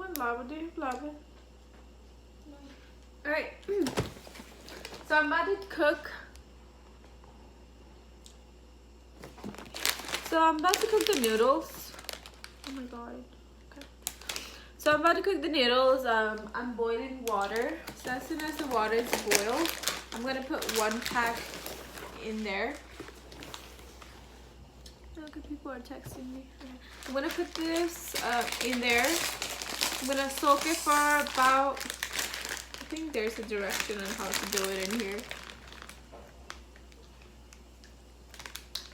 want lava. Do you have lava? No. Alright. So I'm about to cook. The noodles. Oh my god. Okay. So I'm about to cook the noodles. I'm boiling water. So as soon as the water is boiled, I'm gonna put 1 pack in there. Look, people are texting me. Okay. I'm gonna put this in there. I'm gonna soak it for about, I think there's a direction on how to do it in here.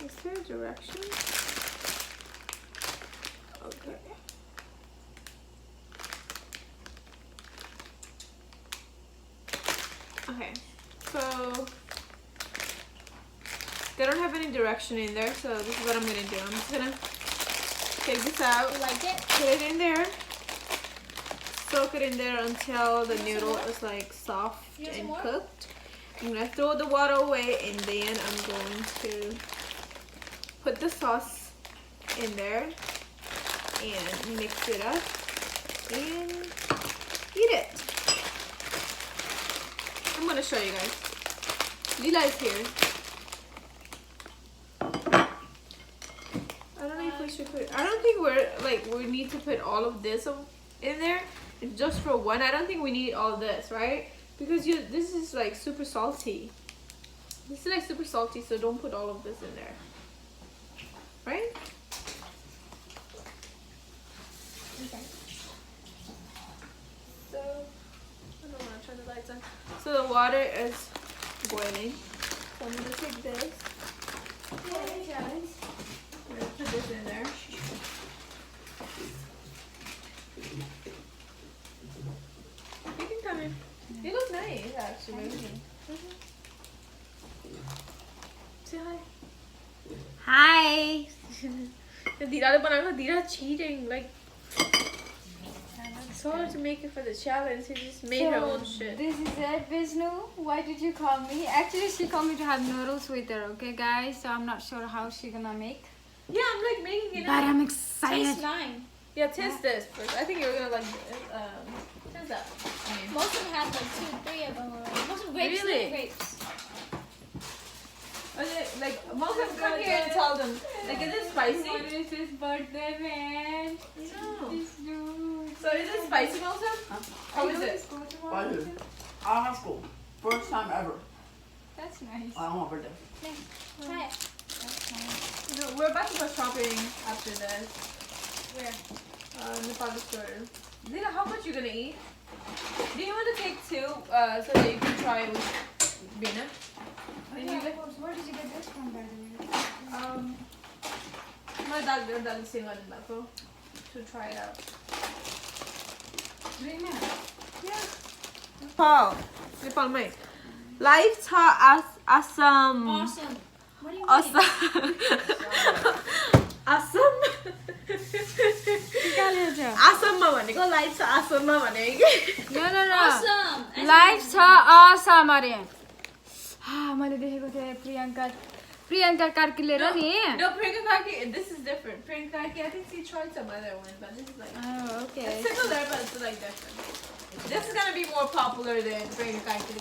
Is there a direction? Okay. Okay, so they don't have any direction in there, so this is what I'm gonna do. I'm just gonna take this out, like it, put it in there, soak it in there until the noodle is like soft and cooked. I'm gonna throw the water away, and then I'm going to put the sauce in there and mix it up and eat it. I'm gonna show you guys. Lila is here. I don't know if we should put. I don't think we need to put all of this in there. It's just for one. I don't think we need all this, right? Because this is like super salty. This is like super salty, so don't put all of this in there. Right? Okay. So I don't want to turn the lights on. So the water is boiling. So I'm gonna take this. Yay, guys. I'm gonna put this in there. You can come in. You look nice, actually. Say hi. Hi. Dira cheating, like so hard to make it for the challenge. She just made her own shit. This is it, Vishnu. Why did you call me? Actually, she called me to have noodles with her, okay, guys? So I'm not sure how she's gonna make. Yeah, I'm like making it. But I'm excited. Taste mine. Yeah, taste this first. I think you're gonna like taste that. Most of them have like 2, 3 of them already. Most of grapes. Really? Grapes. Okay, like most of them come here and tell them. Like, is it spicy? What is his birthday, man? No. This dude. So is it spicy, Melissa? Huh? How is it? Spicy. Out of school. First time ever. That's nice. On my birthday. Try it. That's nice. No, we're about to go shopping after this. Where? Nepali store. Zina, how much you gonna eat? Do you want to take 2 so that you can try with Bina? And you get, Where did you get this from, by the way? my dad saying to try it out. Rina. Yeah. Nepal, mate. Life taught us awesome. Awesome. What do you mean? Awesome. Awesome. Awesome ma भनेको life छ awesome ma भनेको No. Awesome. Life छ awesome अरे. मैले देखेको थिएँ प्रियङ्का कार्कीले र नि. No, Priyanka Karki, this is different. Priyanka Karki, I think she tried some other one, but this is like Oh, okay. it's similar, but it's like different. This is gonna be more popular than Priyanka Karki.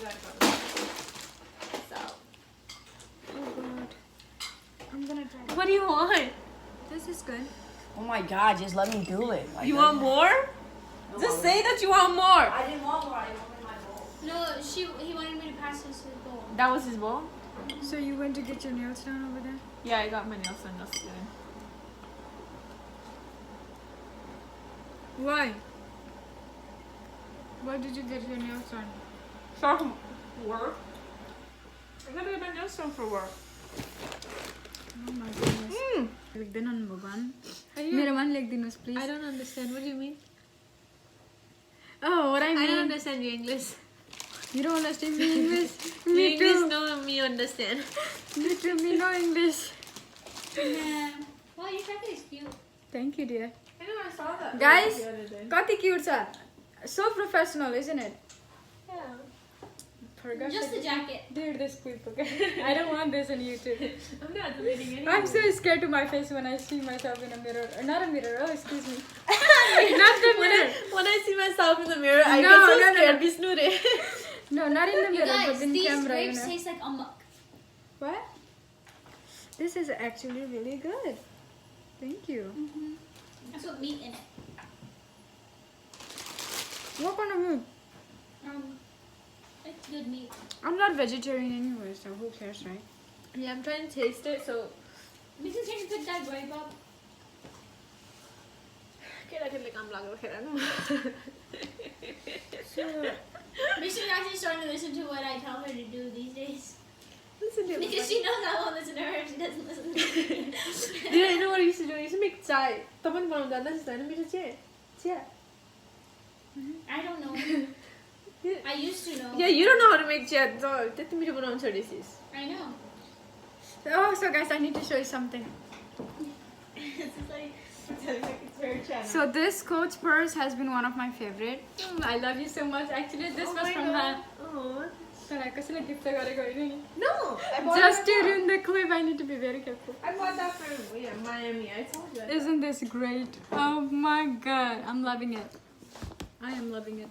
So, Oh god. I'm gonna try it. what do you want? This is good. Oh my god, just let me do it. Like, You want more? Just say that you want more. I didn't want more, I wanted my bowl. No, he wanted me to pass us his bowl. That was his bowl? So you went to get your nails done over there? Yeah, I got my nails done yesterday. Why? Why did you get your nails done? For work? I gotta get my nails done for work. Oh my goodness. लेख्दैन भगवान मेरोमा पनि लेखिदिनुहोस् I please. don't understand. What do you mean? Oh, what I I don't mean. understand your English. You don't understand me English. Your Me English, too. no, me understand. Me too. Me no English. Wow, your jacket is cute. Thank you, dear. I know, I saw that. Guys, the other day. कति cute छ. So professional, isn't it? Yeah. Forgot Just to the jacket. delete this clip, okay? I don't want this on YouTube. I'm not deleting anything. I'm so scared to my face when I see myself in a mirror. Not a mirror, oh excuse me. Not the mirror. when I see myself in the mirror, I No, get so no, no, scared. no. Bisnure. No, not in the You middle, guys, but in these camera, you grapes know. taste like amok. What? This is actually really good. Thank you. That's what meat in it. What kind of meat? It's good meat. I'm not vegetarian anyway, so who cares, right? Yeah, I'm trying to taste it, so. Because can you put that grape up? Kaya like I'm not gonna So, Misha's actually starting to listen to what I tell her to do these days. Listen to Because she knows I won't listen to her if she doesn't listen to me. Dude, I know what I used to do. I used to make chai. Taman बनाउँदा न त्यस्तो हैन मेरो चाहिँ chia. I don't know. I used to know. Yeah, you don't know how to make chia. त्यति मिठो बनाउन छोडेसिस. I know. oh, so guys, I need to show you something. It's like, It's her channel. So this Coach purse has been one of my favorite. I love you so much. Actually, this was from her. Oh. So I कसैले gift गरेको होइन. No, I bought Just that to from- ruin the clip, I need to be very careful. I bought that from Miami. I told you. Isn't this great? Oh my god, I'm loving it. I am loving it.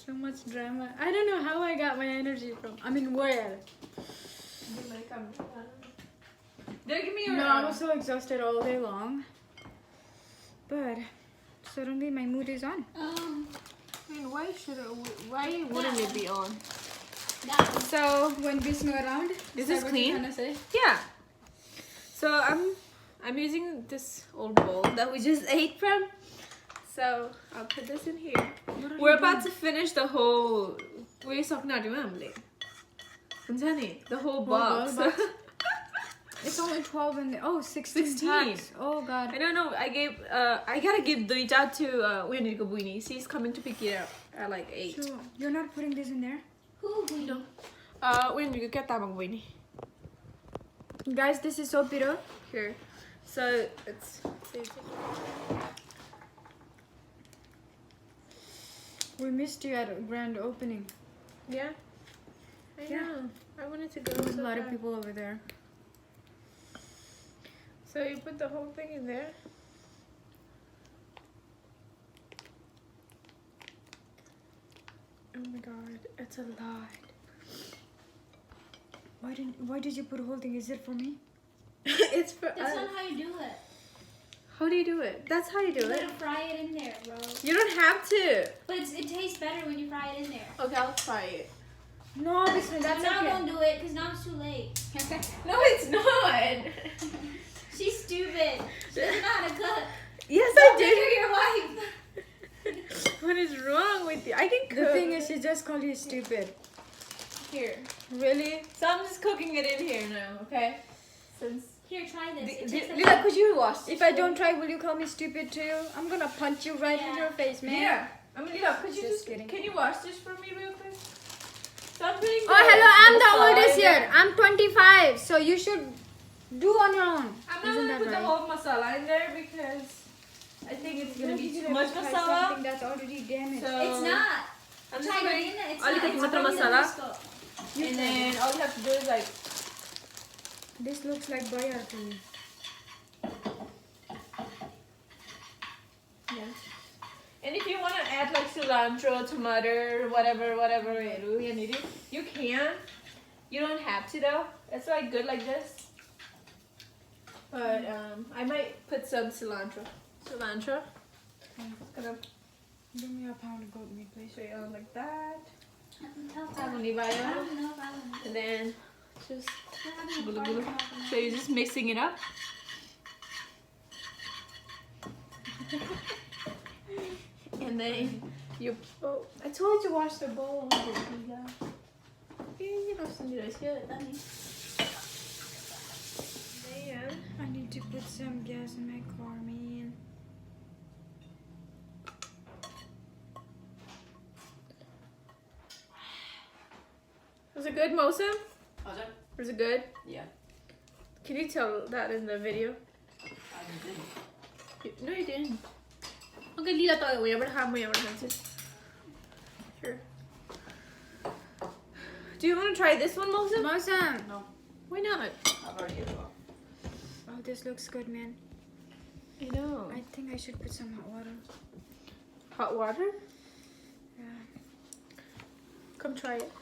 So much drama. I don't know how I got my energy from. I mean, where? There, give me your. No, I was so exhausted all day long. But suddenly my mood is on. I mean, why wouldn't it be on? that one. So when we snow around, This that is what clean? you're trying to say? Yeah. So I'm using this old bowl that we just ate from. So I'll put this in here. We're about to finish the whole. We're talking about the whole box. box? It's only 12 and oh, 16 16. packs. Oh god. I don't know. I gotta give duita to Wendy Kabuini. She's coming to pick it up at like 8. So you're not putting this in there? Who? No. Wendy ka tabang Buini. Guys, this is so bitter. Here. So it's. We missed you at a grand opening. Yeah. I Yeah. know. I wanted to go. There's so a lot of bad. people over there. So you put the whole thing in there. Oh my god, it's a lot. Why did you put a whole thing? Is it for me? It's for That's us. not how you do it. How do you do it? That's how you do You it. gotta fry it in there, bro. You don't have to. But it tastes better when you fry it in there. Okay, I'll try it. No, that's now okay. don't do it because now it's too late. No, it's not. She's stupid. She doesn't know how to cook. Yes, Don't I make her did. your wife. What is wrong with you? I can cook. The thing is, she just called you stupid. Here. Really? So I'm just cooking it in here now, okay? Since. Here, try this. It tastes like Lila, could you wash this? If I don't try, will you call me stupid too? I'm gonna punch you right in Yeah. your face, man. Yeah. I mean, Lila, could you Just just kidding. can you wash this for me real quick? So I'm putting Oh, hello, I'm the masala oldest in here. there. I'm 25, so you should do on your own. I'm not Isn't gonna that put the right? whole masala in there because I think it's gonna be You're too much try masala. something that's already damaged. So It's not. I'm just Try putting it in it. It's all not. the It's matra already masala, Tabasco. and then all you have to do is like This looks like bayar to me. yeah. And if you want to add like cilantro, tomato, whatever you can. You don't have to though. It's like good like this. But I might put some cilantro. Cilantro. Gonna Give me a pound of goat meat, please. straight on like that. I don't Tama ni ba know yun? if I want And then just to. gulu gulu. So you're just mixing it up. And then you. Oh, I told you to wash the bowl. You know, some good. Then I need to put some gas in my car, man. was it good, Mosa? Was it? Was it good? Yeah. Can you tell that in the video? I didn't. No, you didn't. Okay, Lila, tayo. Wala ba Sure. Do you want to try this one, Mosa? Mosam! No. Why not? I've already ate it all. Oh, this looks good, man. I know. I think I should put some hot water. Hot water? Yeah. Come try it.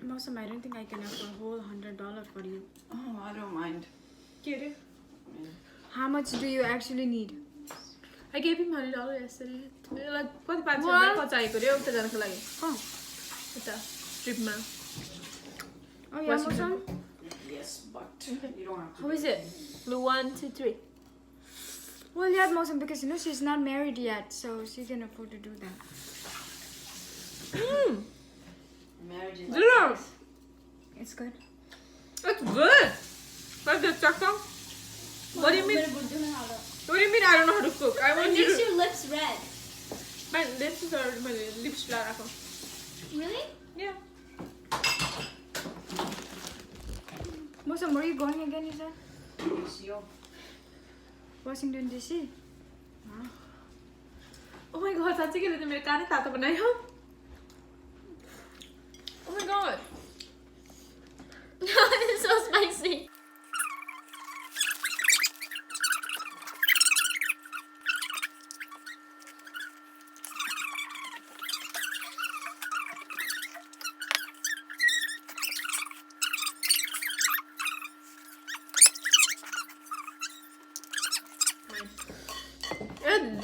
Most I don't think I can afford a whole $100 for you. Oh, I don't mind. Get it? How much do you actually need? I gave him $100 yesterday. Like 45 What? cents. Oh, Ito, strip ma. oh yeah, What's most your Yes, but you don't have to. How is it? Blue 1, 2, 3. Well, yeah, most because you know she's not married yet, so she can afford to do that. Mmm. Marriage is Yeah. It's good. It's good. But the chakka. What do you mean? What do you mean I don't know how to cook? I It want you makes to... your lips red. My lips flat ako. Really? Yeah. Most where are you going again, you said? PCO. Washington DC. Oh my god, साँच्चै के लिए मेरो कान तातो बनायो. Oh my god. It's so spicy.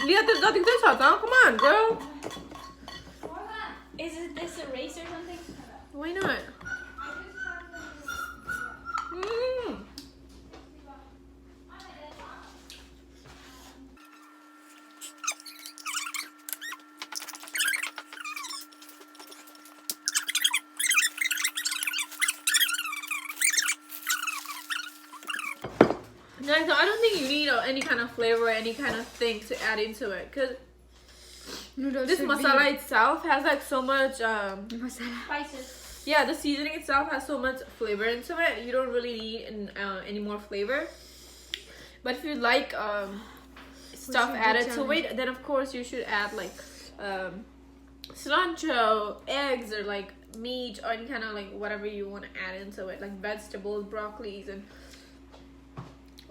Lihat nothing to shut down. Come on, girl. Is it this a race or something? Why not? Mm. Yeah, so I don't think you need any kind of flavor or any kind of thing to add into it, because Noodles this should masala itself has like so much be masala. Spices. yeah, the seasoning itself has so much flavor into it. You don't really need any more flavor. But if you like stuff should do added to challenge. it, then of course you should add like cilantro, eggs, or like meat, or any kind of like whatever you want to add into it, like vegetables, broccolis, and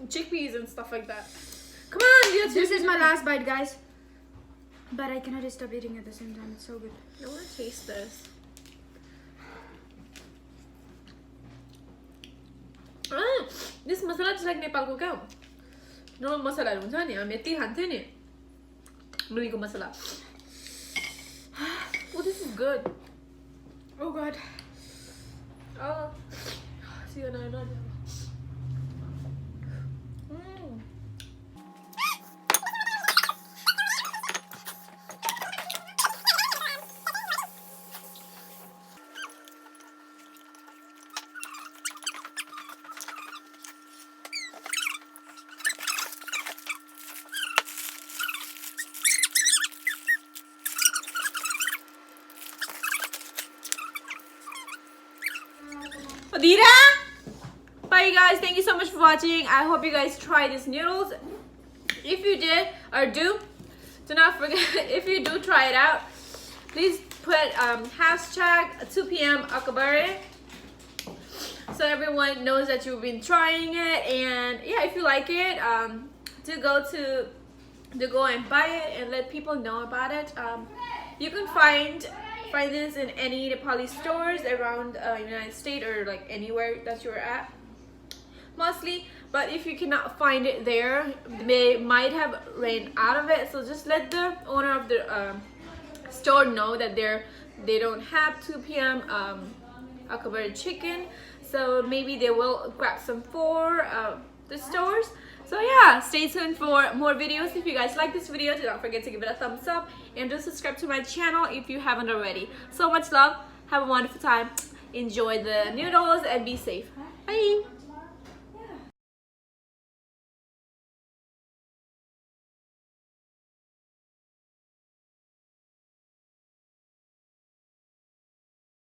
chickpeas and stuff like that. Come on, This is my last bite, guys. But I cannot stop eating at the same time. It's so good. I want to taste this. This masala just like Nepal ko क्या normal masala हुन्छ नि हामी यति खान्थ्यो नि लुईको masala. Oh, this is good. Oh god. Oh, see you now. Mm. Adira! Bye guys, thank you so much for watching. I hope you guys try these noodles. If you did or do not forget, if you do try it out, please put hashtag 2 p.m. Akabara so everyone knows that you've been trying it. And yeah, if you like it, do go and buy it and let people know about it. You can find this in any Nepali stores around United States or like anywhere that you're at mostly. But if you cannot find it there, they might have ran out of it, so just let the owner of the store know that they don't have 2 p.m. Akabara chicken, so maybe they will grab some for the stores. So yeah, stay tuned for more videos. If you guys like this video, do not forget to give it a thumbs up and do subscribe to my channel if you haven't already. So much love, have a wonderful time, enjoy the noodles, and be safe. Bye.